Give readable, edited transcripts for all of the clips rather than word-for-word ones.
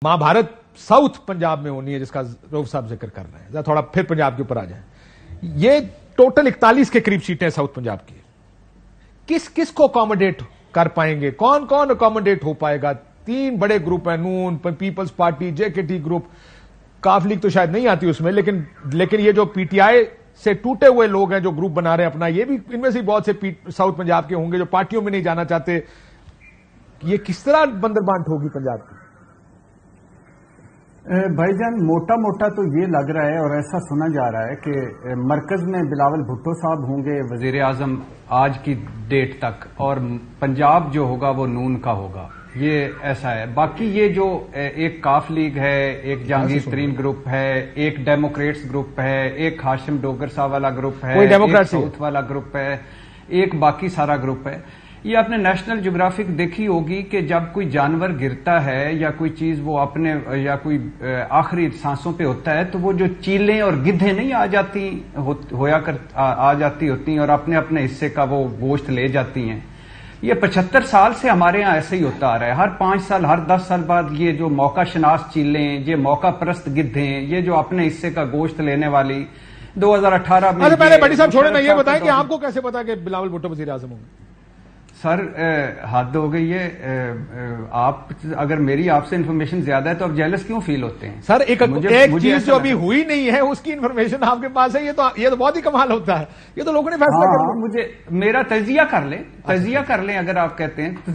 Mahabharat south Punjab में होनी है, जिसका रऊफ साहब जिक्र कर रहे हैं। थोड़ा फिर पंजाब के ऊपर आ जाएं। ये टोटल 41 के करीब सीटें साउथ पंजाब की। किस को अकोमोडेट कर पाएंगे? कौन कौन अकोमोडेट हो पाएगा? 3 बड़े ग्रुप हैं, नून, पीपल्स पार्टी, जेकेटी ग्रुप, काफ लीग तो शायद नहीं आती उसमें, लेकिन ये जो पीटीआई से टूटे हुए लोग हैं जो ग्रुप बना रहे हैं अपना, ये भी इनमें से बहुत से साउथ पंजाब के होंगे जो पार्टियों में नहीं जाना चाहते। ये किस तरह बंदरबांट होगी पंजाब की? भाईजान, मोटा मोटा तो ये लग रहा है और ऐसा सुना जा रहा है कि मरकज में बिलावल भुट्टो साहब होंगे वजीर आजम आज की डेट तक, और पंजाब जो होगा वो नून का होगा, ये ऐसा है। बाकी ये जो एक काफ लीग है, एक जहांगीर तरीन ग्रुप है, एक डेमोक्रेट्स ग्रुप है, एक हाशिम डोगर साहब वाला ग्रुप है, एक साउथ वाला ग्रुप है, एक बाकी सारा ग्रुप है। ये आपने नेशनल ज्योग्राफिक देखी होगी कि जब कोई जानवर गिरता है या कोई चीज वो अपने या कोई आखिरी सांसों पे होता है तो वो जो चीलें और गिद्धें नहीं आ जाती होती और अपने अपने हिस्से का वो गोश्त ले जाती हैं। ये 75 साल से हमारे यहाँ ऐसे ही होता आ रहा है। हर 5 साल, हर 10 साल बाद ये जो मौका शनास चीलें, ये मौका परस्त गिद्धें, ये जो अपने हिस्से का गोश्त लेने वाली 2018 में। अच्छा, पहले बड़ी साहब छोड़े ना, ये बताएं कि आपको कैसे पता कि बिलावल भुट्टो वजीर आजम होंगे? सर, हद हो गई है। आप अगर मेरी आपसे इन्फॉर्मेशन ज्यादा है तो आप जेलस क्यों फील होते हैं? सर, एक चीज जो अभी हुई नहीं है उसकी इन्फॉर्मेशन आपके पास है, ये तो बहुत ही कमाल होता है। ये तो लोगों ने फैसला कर लिया। मुझे मेरा तजिया कर लें अगर आप कहते हैं तो,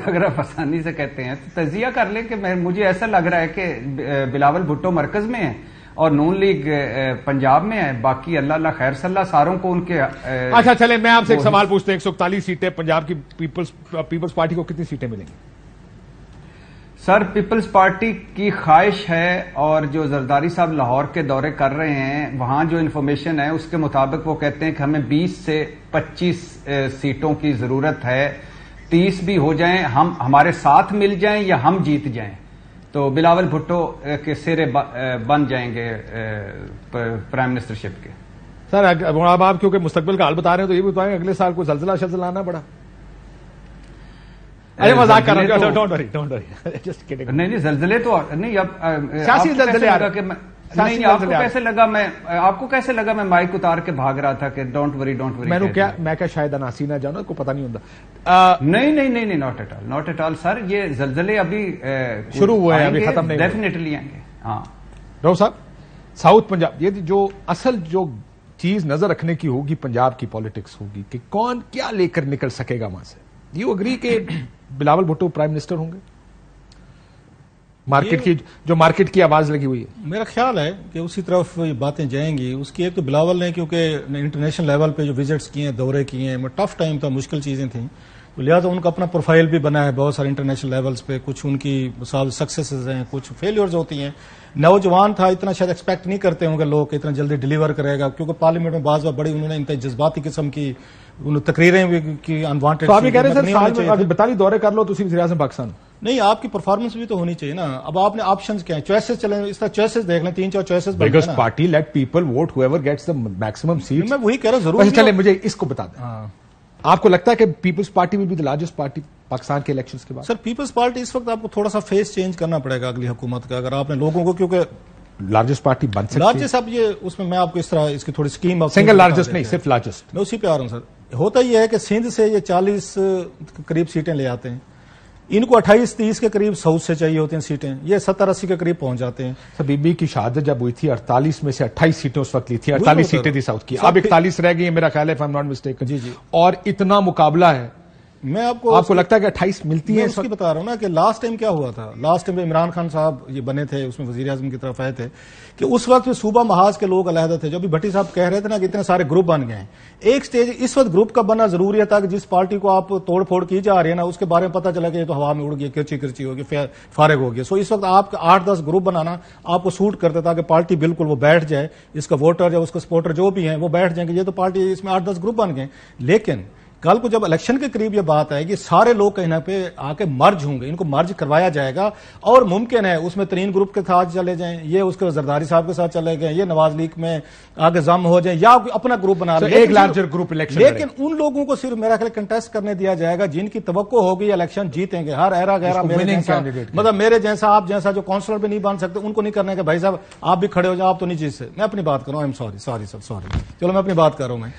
अगर आप आसानी से कहते हैं तो तजिया कर लें कि मुझे ऐसा लग रहा है कि बिलावल भुट्टो मरकज में है और नून लीग पंजाब में है। बाकी अल्लाह खैर सल्ला सारों को उनके। अच्छा चले, मैं आपसे एक सवाल पूछता हूं। 141 सीटें पंजाब की पीपल्स पार्टी को कितनी सीटें मिलेंगी? सर, पीपल्स पार्टी की ख्वाहिश है, और जो जरदारी साहब लाहौर के दौरे कर रहे हैं वहां जो इन्फॉर्मेशन है उसके मुताबिक वो कहते हैं कि हमें 20 से 25 सीटों की जरूरत है। 30 भी हो जाएं, हम हमारे साथ मिल जाएं या हम जीत जाएं तो बिलावल भुट्टो के सिरे बन जाएंगे प्राइम मिनिस्टरशिप के। सर, अब आप क्योंकि मुस्तकबिल का हाल बता रहे हैं तो ये भी बताएं अगले साल कोई जलजला आना पड़ा? अरे मजाक कर रहा हूं, डोंट वरी जस्ट किडिंग। नहीं, जलजले तो नहीं। अब सियासी जलजले आ रहे हैं। नहीं, आपको कैसे लगा मैं माइक उतार के भाग रहा था कि डोंट वरी। मैं क्या शायद अनासी ना जाना, को पता नहीं होता। नहीं, नॉट एट ऑल सर। ये जलजले अभी शुरू हुए हैं, अभी खत्म नहीं, डेफिनेटली आएंगे। हाँ रऊफ साहब, साउथ पंजाब, ये जो असल जो चीज नजर रखने की होगी पंजाब की पॉलिटिक्स होगी कि कौन क्या लेकर निकल सकेगा वहां से। यू अग्री के बिलावल भुट्टो प्राइम मिनिस्टर होंगे? मार्केट की आवाज लगी हुई है। मेरा ख्याल है कि उसी तरफ ये बातें जाएंगी। उसकी एक तो बिलावल ने क्योंकि इंटरनेशनल लेवल पे जो विजिट्स किए हैं, दौरे किए हैं, टफ टाइम था, मुश्किल चीजें थी, तो लिहाजा उनका अपना प्रोफाइल भी बना है बहुत सारे इंटरनेशनल लेवल्स पे। कुछ उनकी सक्सेसेस हैं, कुछ फेलियर्स होती हैं। नौजवान था, इतना शायद एक्सपेक्ट नहीं करते होंगे लोग कि इतना जल्दी डिलीवर करेगा, क्योंकि पार्लियामेंट में बार बड़ी उन्होंने इंतहा जज्बाती किस्म की तकरीरें भी की, अनवांटेड। तो आप ये कह रहे हैं सर 42 दौरे कर लो तो वज़ीर आज़म पाकिस्तान? नहीं, आपकी परफॉर्मेंस भी तो होनी चाहिए ना। अब आपने ऑप्शंस क्या है, चॉइसेस चले, इस तरह चॉइसेस देख लें, 3-4 choices. Because party let people vote whoever gets the maximum seats. मैं वही कह रहा हूं, जरूर। चले, मुझे इसको बता दें, आपको लगता है कि Peoples Party will be the largest party Pakistan के इलेक्शंस के बाद? सर, पीपल्स पार्टी इस वक्त आपको थोड़ा सा फेस चेंज करना पड़ेगा अगली हुकूमत का, अगर आपने लोगों को, क्योंकि लार्जेस्ट पार्टी बन सकती है। लार्जेस्ट, अब ये उसमें मैं आपको इस तरह इसकी थोड़ी स्कीम, सिंगल लार्जेस्ट नहीं, सिर्फ लार्जेस्ट। मैं उसी पे आ रहा हूं सर। होता यह है कि सिंध से ये 40 करीब सीटें ले आते हैं, इनको 28-30 के करीब साउथ से चाहिए होती हैं सीटें, ये 70-80 के करीब पहुंच जाते हैं। सर, बीबी की शहादत जब हुई थी 48 में से 28 सीटें उस वक्त ली थी, 48 सीटें थी साउथ की, अब 41 रह गई है मेरा ख्याल है, if I am not mistaken. जी। और इतना मुकाबला है, मैं आपको लगता है कि 28 मिलती है? उसकी बता रहा हूं ना कि लास्ट टाइम क्या हुआ था। लास्ट टाइम इमरान खान साहब ये बने थे, उसमें वजीर आजम की तरफ आए थे, कि उस वक्त सूबा महाज के लोग अलहदा थे। जो भी भट्टी साहब कह रहे थे ना कि इतने सारे ग्रुप बन गए हैं, एक स्टेज इस वक्त ग्रुप का बनना जरूरी है ताकि जिस पार्टी को आप तोड़ फोड़ की जा रही है ना उसके बारे में पता चला कि ये तो हवा में उड़ गई, किरची होगी, फारिग हो गया। सो इस वक्त आपका 8-10 ग्रुप बनाना आपको सूट करता ताकि पार्टी बिल्कुल वो बैठ जाए, इसका वोटर या उसका सपोर्टर जो भी है वो बैठ जाएंगे। ये तो पार्टी, इसमें 8-10 ग्रुप बन गए। लेकिन کل کو جب الیکشن کے قریب یہ بات آئے گی سارے لوگ کہیں نہ پہ آ کے مرج ہوں گے، ان کو مرج کروایا جائے گا، اور ممکن ہے اس میں ترین گروپ کے ساتھ چلے جائیں، یہ اس کے زرداری صاحب کے ساتھ چلے گئے، یہ نواز لیگ میں آگے ضم ہو جائیں یا اپنا گروپ بنا لیں، ایک لارجر گروپ الیکشن، لیکن ان لوگوں کو صرف میرا خیال کنٹیسٹ کرنے دیا جائے گا جن کی توقع ہوگی الیکشن جیتیں گے، ہر ایرا گہرا مطلب میرے جیسا آپ جیسا جو کونسلر بھی نہیں بن سکتے ان کو نہیں کرنا کہ بھائی صاحب آپ بھی کھڑے ہو جاؤ، آپ تو نہیں جیت سکتے. میں اپنی بات کر رہا ہوں، سوری چلو میں اپنی بات کر رہا ہوں میں.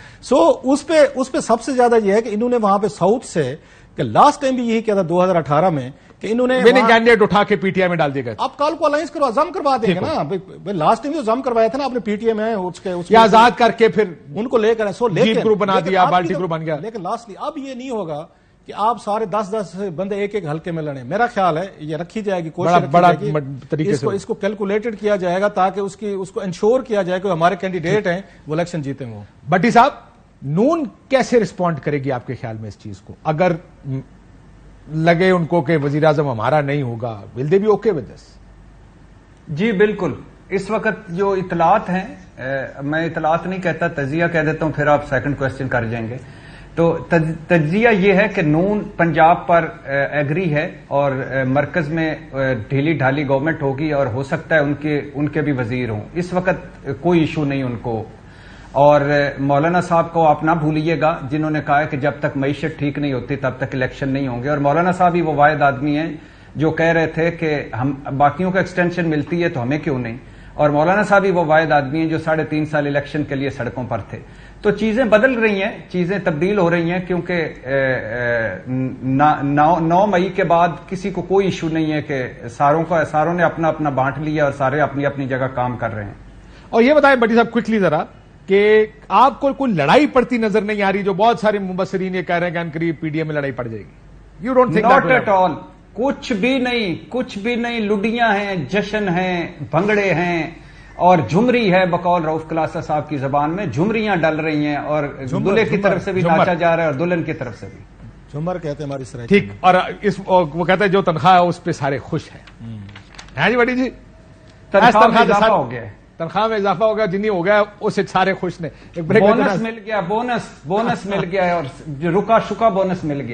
اس پہ سب سے زیادہ یہ ہے کہ انہوں نے وہاں پہ ساؤتھ سے کہ لاسٹ ٹائم بھی یہی کیا تھا 2018 میں کہ انہوں نے کینڈیڈیٹ اٹھا کے پی ٹی آئی میں ڈال دیے گئے. آپ کال کو الائنس کروا ضم کروا دیں گے نا، لاسٹ ٹائم جو ضم کروایا تھا نا آپ نے پی ٹی ایم میں آزاد کر کے پھر ان کو لے کر جیپ گروپ بنا دیا، بالٹی گروپ بن گیا. لیکن لاسٹلی اب یہ نہیں ہوگا کہ آپ سارے 10 بندے ایک ایک حلقے میں لڑیں. میرا خیال ہے یہ رکھی جائے گی کوشش، اس کو کیلکولیٹڈ کیا جائے گا تاکہ اس کو انشور کیا جائے کہ ہمارے کینڈیڈیٹ ہیں وہ الیکشن جیتے. وہ بٹی صاحب نون کیسے رسپونڈ کرے گی آپ کے خیال میں اس چیز کو؟ اگر لگے ان کو کہ وزیر اعظم ہمارا نہیں ہوگا، will they be okay with this? جی بالکل. اس وقت جو اطلاعات ہیں، میں اطلاعات نہیں کہتا، تجزیہ کہہ دیتا ہوں، پھر آپ سیکنڈ کوسچن کر جائیں گے. تو تجزیہ یہ ہے کہ نون پنجاب پر ایگری ہے اور مرکز میں ڈھیلی ڈھالی گورنمنٹ ہوگی اور ہو سکتا ہے ان کے بھی وزیر ہوں. اس وقت کوئی ایشو نہیں ان کو. اور مولانا صاحب کو آپ نہ بھولیے گا جنہوں نے کہا ہے کہ جب تک معیشت ٹھیک نہیں ہوتی تب تک الیکشن نہیں ہوں گے. اور مولانا صاحب ہی وہ واحد آدمی ہیں جو کہہ رہے تھے کہ ہم باقیوں کو ایکسٹینشن ملتی ہے تو ہمیں کیوں نہیں. اور مولانا صاحب ہی وہ واحد آدمی ہیں جو 3.5 سال الیکشن کے لیے سڑکوں پر تھے. تو چیزیں بدل رہی ہیں، چیزیں تبدیل ہو رہی ہیں، کیونکہ 9 مئی کے بعد کسی کو کوئی ایشو نہیں ہے کہ ساروں نے اپنا اپنا بانٹ لیا اور سارے اپنی اپنی جگہ کام کر رہے ہیں. اور یہ بتائیں بٹی صاحب کوئکلی ذرا کہ آپ کو کوئی لڑائی پڑتی نظر نہیں آ رہی، جو بہت سارے مبصرین یہ کہہ رہے ہیں کہ ان قریب پی ڈی ایم میں لڑائی پڑ جائے گی؟ You don't think? Not at all, کچھ بھی نہیں. لڈیاں ہیں، جشن ہیں، بھنگڑے ہیں اور جھمری ہے. بقول رؤف کلاسا صاحب کی زبان میں جھمریاں ڈل رہی ہیں اور دلہے کی طرف سے بھی ناچا جا رہا ہے اور دلہن کی طرف سے بھی. جھمر کہتے ہیں ہماری سرائے. ٹھیک. اور وہ کہتے ہیں جو تنخواہ ہے اس پہ سارے خوش ہیں. جی بٹی جی، تنخواہ میں اضافہ ہو گیا ہے، تنخواہ میں اضافہ ہو گیا، جتنی ہو گیا اس سے سارے خوش نے. بونس مل گیا، بونس مل گیا اور رکا شکا بونس مل گیا.